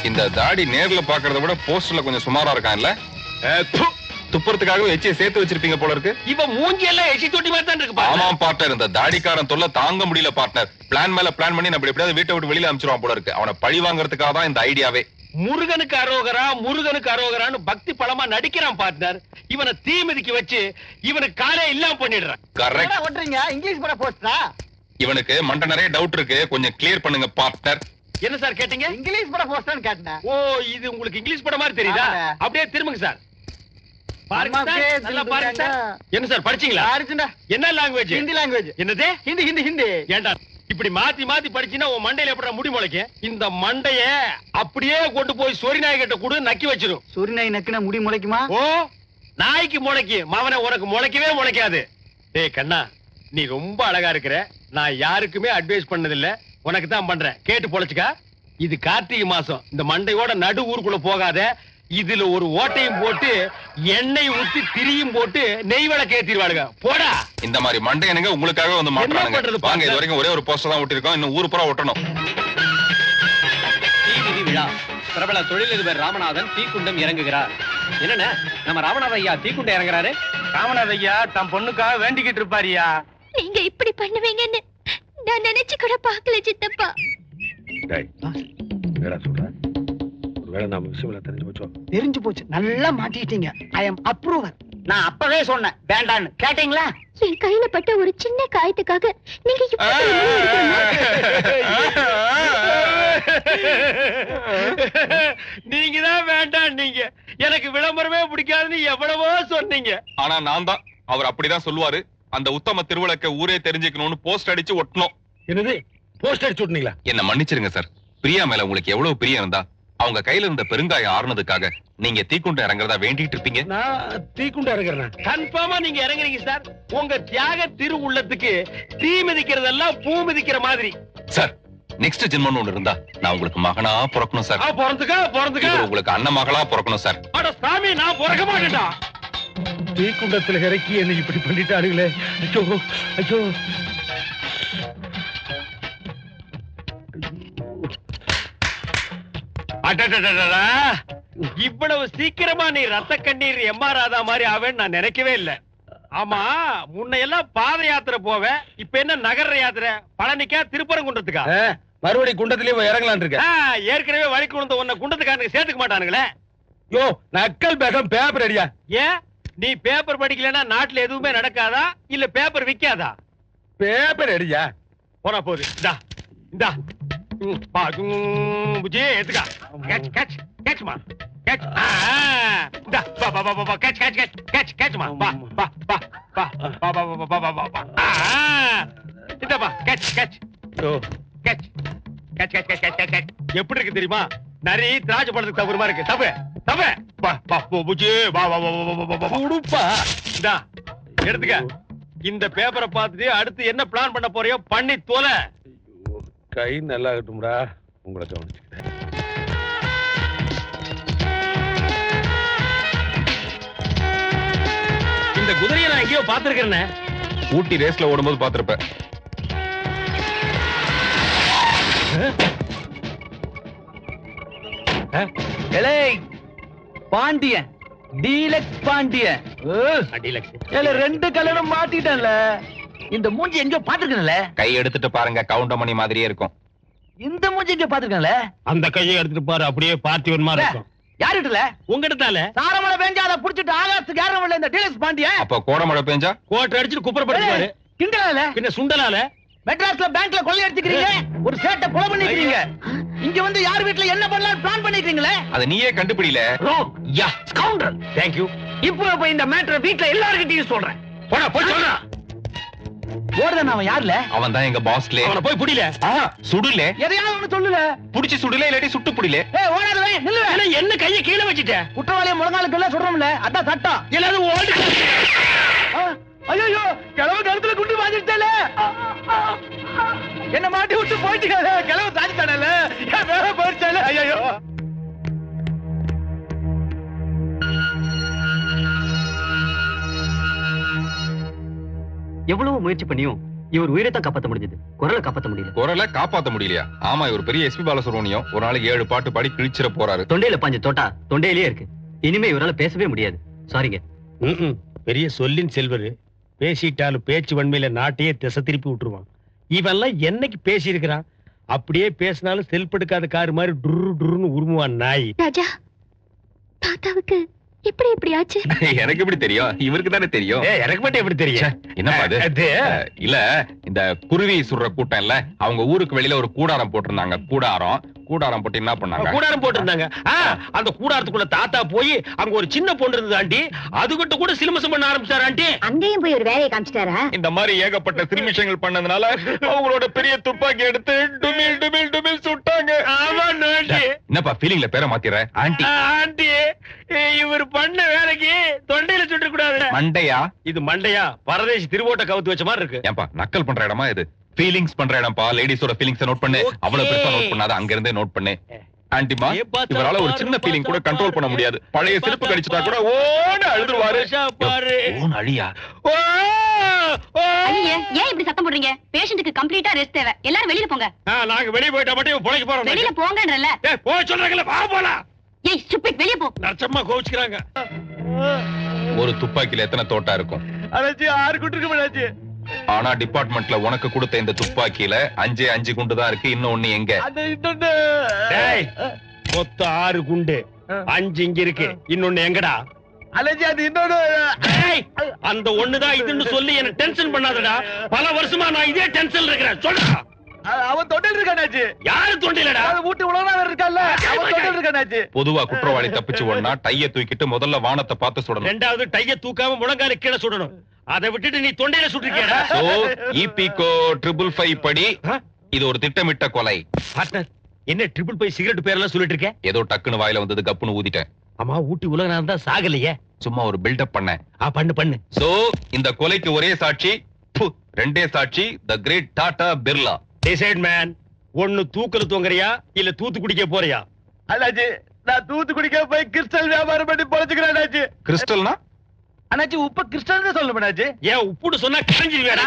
இந்த தாடி நேர்ல பாக்குறத விட போஸ்டர்ல கொஞ்சம் சுமாரா இருக்கான்ல? துப்புறதுக்காக எச்சியை சேர்த்து வச்சிருப்பீங்க போல இருக்கு. இவன் மூஞ்சி எல்லாம் எச்சி தொட்டி மாதிரி தான் இருக்கு. ஆமா பார்ட்னர், இந்த தாடிக்காரன் தொல்லை தாங்க முடியல பார்ட்னர். பிளான் மேல பிளான் பண்ணி நம்ம எப்படியாவது வீட்டை விட்டு வெளியில அனுப்பிச்சிருவான் போல இருக்கு. அவனை பழி வாங்குறதுக்காக தான் இந்த ஐடியாவே. முருகனுக்கு அரோகரா முருகனுக்கு அரோகரான்னு பக்தி பலமா நடிக்கிறான் பார்ட்னர். இவனை தீ மிதிக்க வச்சு இவனுக்கு காலே இல்லாம பண்ணிடுறான். கரெக்ட். ஓட்டுறீங்க இங்கிலீஷ் பட போஸ்டா? இவனுக்கு மண்ட நிறைய டவுட் இருக்கு, கொஞ்சம் கிளியர் பண்ணுங்க பார்ட்னர். என்ன சார் கேட்டீங்க? இங்கிலீஷ் பட போஸ்டான்னு கேட்டேன். ஓ, இது உங்களுக்கு இங்கிலீஷ் படம் மாதிரி தெரியுதா? அப்படியே திரும்புங்க சார். பாருங்க சார், நல்லா பாருங்க சார். என்ன சார் படிச்சீங்களா? என்ன லாங்குவேஜ்? ஹிந்தி லாங்குவேஜ். என்னது? ஹிந்தி ஹிந்தி ஹிந்தி. ஏண்டா இப்படி மாத்தி மாத்தி படிச்சினா உன் மண்டையில எப்படி முடி முளைக்க? இந்த மண்டைய அப்படியே கொண்டு போய் சொரி நாய் கிட்ட கூட நக்கி வச்சிரும். சொரி நாய் நக்குனா முடி முளைக்குமா? ஓ, நாய்க்கு முளைக்கு, மவனை உனக்கு முளைக்கவே முளைக்காது. டேய் கண்ணா, நீ ரொம்ப அழகா இருக்கிற. நான் யாருக்குமே அட்வைஸ் பண்ணதில்ல, உனக்கு தான் பண்றேன். கேட்டு பொழைச்சுக்கா. இது கார்த்திகை மாசம். இந்த மண்டையோட நடு ஊருக்குள்ள போகாத. இதுல ஒரு ஓட்டையும் போட்டு எண்ணெய் ஊத்தி திரியும் போட்டு நெய் விளக்கு ஏத்திடுவாளுங்க. போடா. இந்த மாதிரி மண்டையனுங்க உங்களுக்காக வந்து மாட்டானுங்க. வாங்க, இது வரைக்கும் ஒரே ஒரு போஸ்டர் தான் ஒட்டிருக்கோம், இன்னும் ஊரு பூரா ஒட்டணும். தீமிதி விழா. பிரபல தொழிலதிபர் ராமநாதன் தீக்குண்டம் இறங்குகிறார். என்னன்னா நம்ம ராமநாத ஐயா தீக்குண்டம் இறங்குறாரு. ராமநாத ஐயா தம் பொண்ணுக்காக வேண்டிக்கிட்டு இருப்பாரியா. நீங்க இப்படி பண்ணுவீங்கன்னு நான் நினைச்சு கூட பாக்கல சித்தப்பா. தெரிஞ்சு போச்சு, நல்லா மாட்டிட்டீங்க. ஐ அம் அப்ரூவர். நான் அப்பவே சொன்னேன் வேண்டான்னு, கேட்டீங்களா? என் கையில பட்ட ஒரு சின்ன காயத்துக்காக நீங்க இப்படி நீங்க தான் வேண்டாம். நீங்க எனக்கு விளம்பரமே பிடிக்காதுன்னு எவ்வளவோ சொன்னீங்க. ஆனா நான் தான், அவர் அப்படிதான் சொல்லுவாரு. அந்த உத்தம திருவிளக்க ஊரே தெரிஞ்சுக்கணும்னு போஸ்ட் அடிச்சு ஒட்டணும். என்னது போஸ்ட் அடிச்சு விட்டீங்களா? என்ன மன்னிச்சிருங்க சார். பிரியா மேல உங்களுக்கு எவ்வளவு பிரியம் இருந்தா அவங்க கையில இருந்த பெருங்காயம் ஆறுனதுக்காக நீங்க தீக்குண்டம் இறங்குறதா வேண்டிட்டு இருப்பீங்க. நான் தீக்குண்டம் இறங்குறேன். கன்ஃபார்மா நீங்க இறங்குறீங்க சார். உங்க தியாக திரு உள்ளத்துக்கு தீ மிதிக்கிறதெல்லாம் பூ மிதிக்கிற மாதிரி. சார், நெக்ஸ்ட் ஜென்மம் ஒண்ணு இருந்தா நான் உங்களுக்கு மகனா பிறக்கணும் சார். பிறந்துக்கா உங்களுக்கு அண்ணன் மகளா பிறக்கணும் சார். அட சாமி, நான் பிறக்க மாட்டேன்டா. தீக்குண்டத்துல இறக்கி என்ன இப்படி பண்ணிட்டானுங்களே. ஐயோ ஐயோ. இவ்வளவு சீக்கிரமா நீ ரத்த கண்ணீர் எம்ஆர் ராதா மாதிரி ஆவேன்னு நான் நினைக்கவே இல்ல. ஆமா, முன்னையெல்லாம் பாத யாத்திரை போவேன், இப்ப என்ன நகர யாத்திரை? பழனிக்கா திருப்பரங்குன்றத்துக்கா? மறுபடியும் குண்டத்திலேயே இறங்கலான் இருக்க. ஏற்கனவே வழி குழந்த உன்னை குண்டத்துக்காரனுக்கு சேர்த்துக்க மாட்டானுங்களே. யோ, நக்கல் பேகம் பேப்பர் அடியா. ஏன் நீ பேப்பர் படிக்கலன்னா நாட்டுல எதுவுமே நடக்காதா, இல்ல பேப்பர் விக்காதா? பேப்பர் அடியா. போனா போகுது. இந்தா இந்தா புஜி எடுத்துக்கா. கேட்ச் கேட்ச் கேட்ச்மா கேட்ச். இந்தா பா பா பா பா கேட்ச் கேட்ச் கேட்ச் கேட்ச் கேட்ச்மா. பா பா பா பா பா பா பா பா பா பா. இந்தா பா கேட்ச் கேட்ச். ஓ catch catch catch catch catch catch. எப்படி இருக்கு தெரியுமா? நரி திராட்சை பழத்துக்கு தவறு மாதிரி இருக்கு. தப்பு தப்பு. பா பா புஜி வா வா வா வா வா உடுப்பா. இந்தா எடுத்துக்க. இந்த பேப்பரை பார்த்துட்டு அடுத்து என்ன பிளான் பண்ண போறியோ பண்ணி தோலை. கை நல்லா ஆகட்டும்டா, உங்களை கவனிச்சுக்கிட்டேன். இந்த குதிரையை நான் எங்கேயோ பாத்துருக்கேன். ஊட்டி ரேஸ்ல ஓடும்போது பாத்திருப்பேன். பாண்டியன் டீலக்ஸ் பாண்டியன். ரெண்டு கலரும் மாட்டிட்டேன்ல. இந்த மூஞ்சி எங்கயோ பாத்துருக்கேன்ல. கை எடுத்துட்டு பாருங்க, கவுண்டமணி மாதிரியே இருக்கும். இந்த மூஞ்சி எங்கயோ பாத்துருக்கேன்ல. அந்த கையை எடுத்துட்டு பாரு, அப்படியே பார்த்திவன் மாதிரி இருக்கும். யாருட்டுல? உங்ககிட்டதால. சாரமழை பெஞ்சா அதை புடிச்சிட்டு ஆகாசத்துக்கு யாரும் இல்ல இந்த டீலக்ஸ் பாண்டியன். அப்ப கோடமழை பெஞ்சா கோட்டை அடிச்சுட்டு குப்புறப்படுத்துவாரு. கிண்டலால பின்ன சுண்டலால. மெட்ராஸ்ல பேங்க்ல கொள்ளை அடிச்சுக்கிறீங்க, ஒரு சேட்டை கொலை பண்ணிக்கிறீங்க. இங்க வந்து யார் வீட்ல என்ன பண்ணலாம் பிளான் பண்ணிக்கிறீங்களே. அத நீயே கண்டுபிடில. யா ஸ்கவுண்டர். Thank you. இப்போ இந்த மேட்டரை வீட்ல எல்லார்கிட்டயும் சொல்றேன். போடா போய் சொல்றா. ஓடுதான் அவன் யாருல? அவன் தான் எங்க பாஸ்ல. அவனை போய் புடில. சுடுல. எதையாவது ஒண்ணு சொல்லல. புடிச்சு சுடுல இல்லாட்டி சுட்டு புடில. ஏய் ஓடாதவே நில்லுவே. என்ன கையை கீழே வச்சிட்ட? குற்றவாளியை முழங்காலுக்கு எல்லாம் சொல்றோம்ல, அதான் சட்டம். எல்லாரும் ஓடி. ஐயோ கிழவு கழுத்துல குண்டு வாங்கிட்டாலே. என்ன மாட்டி விட்டு போயிட்டீங்க. கிழவு சாஞ்சிட்டானே, வேற போயிடுச்சாலே. ஐயோ எவ்வளவு முயற்சி பண்ணியும் இவர் உயிரை தான் காப்பாத்த முடிஞ்சது, குரலை காப்பாத்த முடியல. குரலை காப்பாத்த முடியலையா? ஆமா, இவர் பெரிய எஸ்பி பாலசுப்ரமணியம். ஒரு நாளைக்கு 7 பாட்டு பாடி கிழிச்சிட போறாரு. தொண்டையில பாஞ்ச தோட்டா தொண்டையிலேயே இருக்கு. இனிமே இவரால பேசவே முடியாது. சாரிங்க. பெரிய சொல்லின் செல்வரு பேசிட்டாலும் பேச்சு வன்மையில நாட்டையே திசை திருப்பி விட்டுருவான். இவெல்லாம் என்னைக்கு பேசி இருக்கிறான்? அப்படியே பேசினாலும் செல்படுக்காத காரு மாதிரி டுரு டுருன்னு உருமுவான் நாய். ராஜா, தாத்தாவுக்கு இப்படி ஆச்சு? எனக்கு எப்படி தெரியும்? இவருக்கு தானே தெரியும். எனக்கு மட்டும் எப்படி தெரியும்? என்னப்பா அது? அது இல்ல, இந்த குருவி சுடுற கூட்டம் இல்ல, அவங்க ஊருக்கு வெளியில ஒரு கூடாரம் போட்டிருந்தாங்க. கூடாரம் போட்டு என்ன பண்ணாங்க? கூடாரம் போட்டிருந்தாங்க. அந்த கூடாரத்துக்குள்ள தாத்தா போய் அங்க ஒரு சின்ன பொண்ணு இருந்தது ஆண்டி, அதுகிட்ட கூட சிலுமசம் பண்ண ஆரம்பிச்சாரு ஆண்டி. அங்கேயும் போய் ஒரு வேலையை காமிச்சிட்டாரா? இந்த மாதிரி ஏகப்பட்ட சிறுமிஷங்கள் பண்ணதுனால அவங்களோட பெரிய துப்பாக்கி எடுத்து டுமில் டுமில் டுமில் சுட்டாங்க. ஆமா ஆண்டி. என்னப்பா ஃபீலிங்ல பேரை மாத்திர? ஆண்டி ஆண்டி, இவர் பண்ண வேலைக்கு தொண்டையில சுட்டு கூடாது. மண்டையா? இது மண்டையா? பரதேசி திருவோட்ட கவுத்து வச்ச மாதிரி இருக்கு. ஏன்பா நக்கல் பண்ற இடமா இது? ஃபீலிங்ஸ் பண்ற இடம்பா. லேடிஸோட ஃபீலிங்ஸ் நோட் பண்ணு. அவ்வளவு பெருசா நோட் பண்ணாத, அங்க இருந்தே நோட் பண்ணு. ஆண்டிமா, இவரால ஒரு சின்ன ஃபீலிங் கூட கண்ட்ரோல் பண்ண முடியாது. பழைய செருப்பு கடிச்சிட்டா கூட ஓன்னு அழுதுருவாரு. ஓன்னு அழியா? ஐயே, ஏன் இப்படி சத்தம் போடுறீங்க? பேஷண்ட்டுக்கு கம்ப்ளீட்டா ரெஸ்ட் தேவை. எல்லாரும் வெளியில போங்க. நாங்க வெளிய போயிட்டா மட்டும் பொழைக்க போறோம். வெளியில போங்கன்றல. போய் சொல்றாங்கல்ல, வா போலாம். ஏய் ஸ்டூபிட், வெளிய போ. நச்சம்மா கோவிச்சுக்கறாங்க. ஒரு துப்பாக்கில எத்தனை தோட்டா இருக்கும்? அடச்சி 6 குண்டு இருக்கு மேடாச்சி. ஆனா டிபார்ட்மெண்ட்ல உனக்கு கொடுத்த இந்த துப்பாக்கியில 5 குண்டு தான் இருக்கு. இன்னும் ஒண்ணு எங்க? டேய், மொத்தம் 6 குண்டு, 5 இங்க இருக்கு. இன்னொன்னு எங்கடா? அலஜி, அது இன்னொன்னு. அந்த ஒண்ணுதான் இதுன்னு சொல்லி என்ன டென்ஷன் பண்ணாதடா. பல வருஷமா நான் இதே டென்ஷன்ல இருக்கிறேன். சொல்றா. அவன் தொண்டில் இருக்கானாச்சு. யாரு தொண்டிலடா? வீட்டு உலகநாதர் இருக்கல்ல, அவன் தொண்டில் இருக்கானாச்சு. பொதுவா குற்றவாளி தப்பிச்சு ஓடுனா டைய தூக்கிட்டு முதல்ல வானத்தை பார்த்து சுடணும். ரெண்டாவது டைய தூக்காம முழங்கால கீழே சுடணும். அதை விட்டுட்டு நீ தொண்டையில சுட்டிருக்கியடா. சோ இபிகோ 555 படி இது ஒரு திட்டமிட்ட கொலை. பார்ட்னர், என்ன 555 சிகரெட் பேரெல்லாம் சொல்லிட்டு இருக்க? ஏதோ டக்குன்னு வாயில வந்தது, கப்புன்னு ஊதிட்டேன். ஆமா, ஊட்டி உலகநாதன் தான் சாகலையே. சும்மா ஒரு பில்டப் பண்ணேன். பண்ணு. சோ இந்த கொலைக்கு ஒரே சாட்சி, ரெண்டே சாட்சி, the great Tata Birla. Decide man, ஒன்னு தூக்கல தூங்கறியா இல்ல தூத்து குடிக்க போறியா? அண்ணாச்சி, நான் தூத்து குடிக்க போய் கிறிஸ்டல் வியாபாரம் பண்ணி பொழைச்சுக்கிறேன் அண்ணாச்சி. கிறிஸ்டல்னா? அண்ணாச்சி, உப்பு கிறிஸ்டல் தான் சொல்லணும் அண்ணாச்சி. ஏன் உப்புன்னு சொன்னா கரைஞ்சிருவேடா?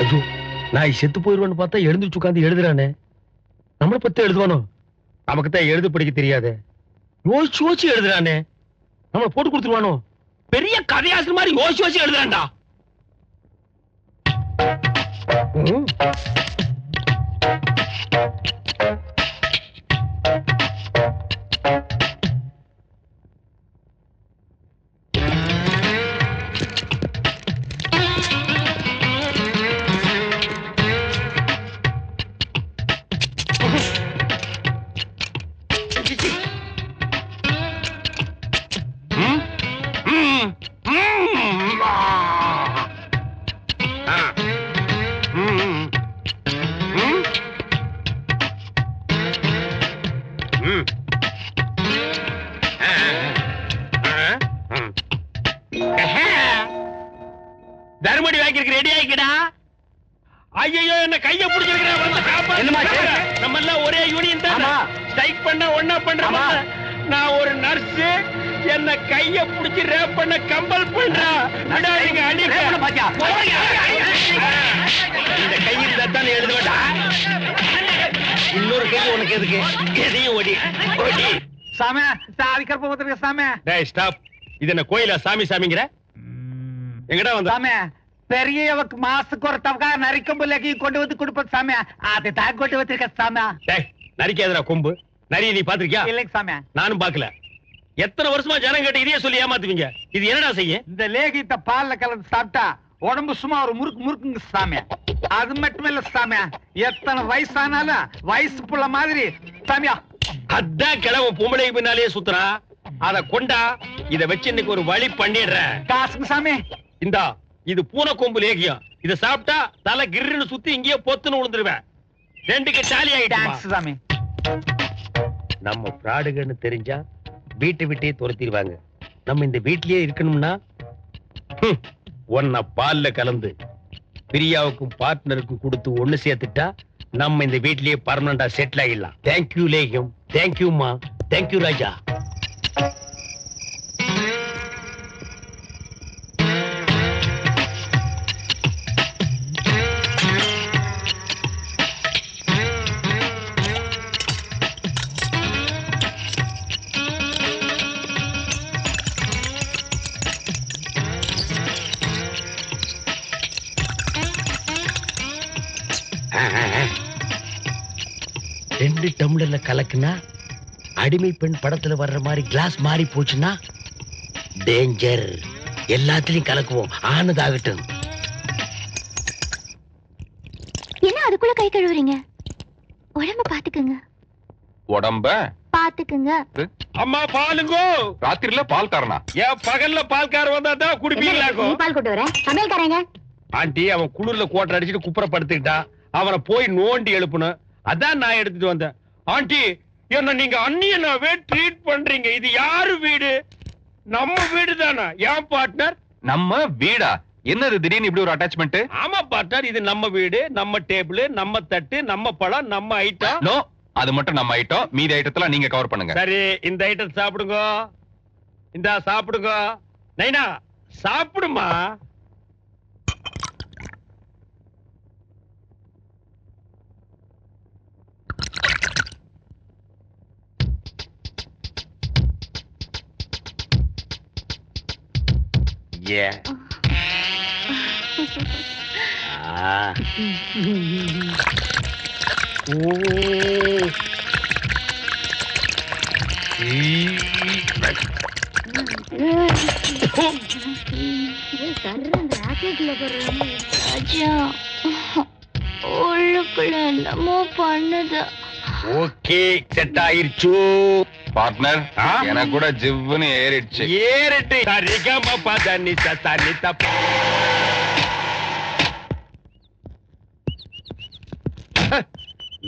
ஐயோ, நான் செத்து போயிருவேன்னு பார்த்தா எழுந்துச்சு உட்காந்து எழுதுறானே. நம்மளை பத்தி எழுதுவானோ? நமக்கு தான் எழுத படிக்க தெரியாது. யோசிச்சு எழுதுறானே. நம்மளை போட்டு கொடுத்துருவானோ? பெரிய கதையாசு மாதிரி யோசிச்சு எழுதுறான்டா. தர்மடி வாங்கிருக்கு, ரெடி ஆயிக்கடா. ஐயோ, என்ன கைய பிடிச்சிருக்கிறேன். நம்ம எல்லாம் ஒரே யூனியன் தான். ஸ்ட்ரைக் பண்ண ஒண்ணா பண்றோமா? நான் ஒரு நர்ஸ், என்ன கைய பிடிச்சி ரேப் பண்ண கம்பல் பண்றா. விடாதீங்க, அடிக்க. இந்த கையில் தான் எழுதுவடா. இன்னொரு கை உனக்கு எதுக்கு? எதையும் ஓடி ஓடி. சாமி, சாவி கற்ப போத்துருக்க சாமி. டேய் ஸ்டாப். இது என்ன கோயிலா சாமி சாமிங்கிற? எங்கடா வந்த? சாமி, பெரியவக்கு மாசுக்கு ஒரு தவக்கா நரிக்கம்புலகி கொண்டு வந்து கொடுப்பது சாமி. அதை தான் கொண்டு வந்திருக்க சாமி. டேய், நரிக்காதடா கொம்பு. நரிய நீ பாத்திருக்கியா? இல்லைங்க சாமி. நானும் பாக்கல. எத்தனை வருஷமா ஜனம் கேட்ட இதையே சொல்லி ஏமாத்துவீங்க. இது என்னடா செய்ய? இந்த லேகித்த பால்ல கலந்து சாப்பிட்டா உடம்பு சும்மா ஒரு முறுக்குங்க சாமி. அது மட்டும் இல்ல சாமி, எத்தனை வயசானாலும் வயசு புள்ள மாதிரி சாமியா. அதான் கிழவன் பொம்பளைக்கு பின்னாலேயே சுத்துறா. அத கொண்டா, இத வச்சு இன்னைக்கு ஒரு வழி பண்ணிடுறேன். காசுங்க சாமி. இந்தா, இது பூனை கொம்பு லேகியம். இத சாப்பிட்டா தலை கிர்ன்னு சுத்தி இங்கேயே பொத்துன்னு விழுந்துருவேன். ரெண்டுக்கு டாலி ஆயிட்டான் சாமி. நம்ம பிராடுகன்னு தெரிஞ்சா வீட்டை விட்டே துரத்திடுவாங்க. நம்ம இந்த வீட்லயே இருக்கணும்னா ஒன்ன பால்ல கலந்து பிரியாவுக்கும் பார்ட்னருக்கும் கொடுத்து ஒண்ணு சேர்த்துட்டா நம்ம இந்த வீட்லயே பர்மனண்டா செட்டில் ஆகிடலாம். தேங்க்யூ லேகம், தேங்க்யூமா, தேங்க்யூ ராஜா. ரெண்டு டம்ளர்ல கலக்குனா அடிமை பெண் படத்துல வர்ற மாதிரி கிளாஸ் மாறி போச்சுன்னா டேஞ்சர். எல்லாத்துலயும் கலக்குவோம், ஆனதாகட்டும். என்ன அதுக்குள்ள கை கழுவுறீங்க? உடம்ப பாத்துக்குங்க, உடம்ப பாத்துக்குங்க. அம்மா பாலுங்கோ. ராத்திரில பால் காரனா? ஏன் பகல்ல பால்கார வந்தாதான் குடிப்பீங்களாக்கோ? பால் கொண்டு வரேன். சமையல்காரங்க ஆண்டி அவன் குளிர்ல கோட்டை அடிச்சுட்டு குப்புறப்படுத்திக்கிட்டான். அவனை போய் நோண்டி எழுப்பணும். அதான் நான் எடுத்துட்டு வந்தேன். ஆண்டி என்ன நீங்க அண்ணியனாவே ட்ரீட் பண்றீங்க. இது யாரு வீடு? நம்ம வீடு தானா? ஏன் பார்ட்னர்? நம்ம வீடா? என்னது திடீர்னு இப்படி ஒரு அட்டாச்மெண்ட்? ஆமா பார்ட்னர், இது நம்ம வீடு, நம்ம டேபிள், நம்ம தட்டு, நம்ம பழம், நம்ம ஐட்டம். நோ, அது மட்டும் நம்ம ஐட்டம். மீதி ஐட்டத்தெல்லாம் நீங்க கவர் பண்ணுங்க. சரி, இந்த ஐட்டம் சாப்பிடுங்க. இந்தா சாப்பிடுங்க. நைனா சாப்பிடுமா. உள்ளுக்குள்ள என்னமோ பண்ணுது. ஓகே, செட் ஆயிருச்சு பார்ட்னர். எனக்கு கூட ஜிவ்னு ஏறிடுச்சு. ஏறிட்டு சரிகம பதனி சதனி தப்ப.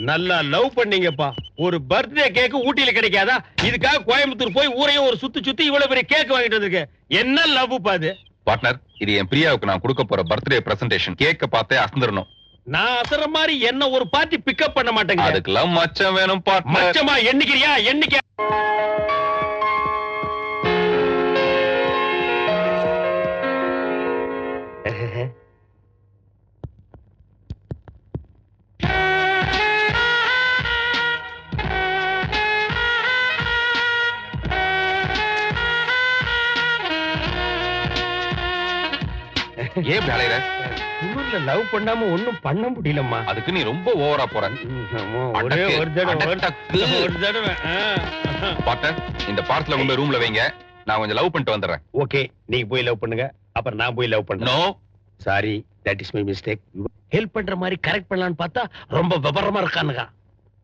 நல்லா லவ் பண்ணீங்கப்பா. ஒரு பர்த்டே கேக் ஊட்டியில கிடைக்காதா? இதுக்காக கோயம்புத்தூர் போய் ஊரையும் ஒரு சுத்தி சுத்தி இவ்வளவு பெரிய கேக் வாங்கிட்டு வந்திருக்கேன். என்ன லவ் பாது பார்ட்னர். இது என் பிரியாவுக்கு நான் கொடுக்க போற பர்த்டே பிரசன்டேஷன். கேக்க பார்த்தே அசந்துறணும். நான் அசர மாதிரி என்ன ஒரு பார்ட்டி பிக்கப் பண்ண மாட்டேங்க. அதுக்கெல்லாம் மச்சம் வேணும் பார்ட்னர். மச்சமா எண்ணிக்கிறியா? எண்ணிக்க. ஏன் வேலையில குளிர்ல லவ் பண்ணாம ஒண்ணும் பண்ண முடியலம்மா. அதுக்கு நீ ரொம்ப ஓவரா போற. ஒரே ஒரு தடவை. பார்ட்னர், இந்த பார்சல கொண்டு ரூம்ல வைங்க. நான் கொஞ்சம் லவ் பண்ணிட்டு வந்துடுறேன். ஓகே, நீங்க போய் லவ் பண்ணுங்க, அப்புறம் நான் போய் லவ் பண்றேன். No, sorry, that is my mistake. Help பண்ற மாதிரி கரெக்ட் பண்ணலாம்னு பார்த்தா ரொம்ப விவரமா இருக்கானுங்க.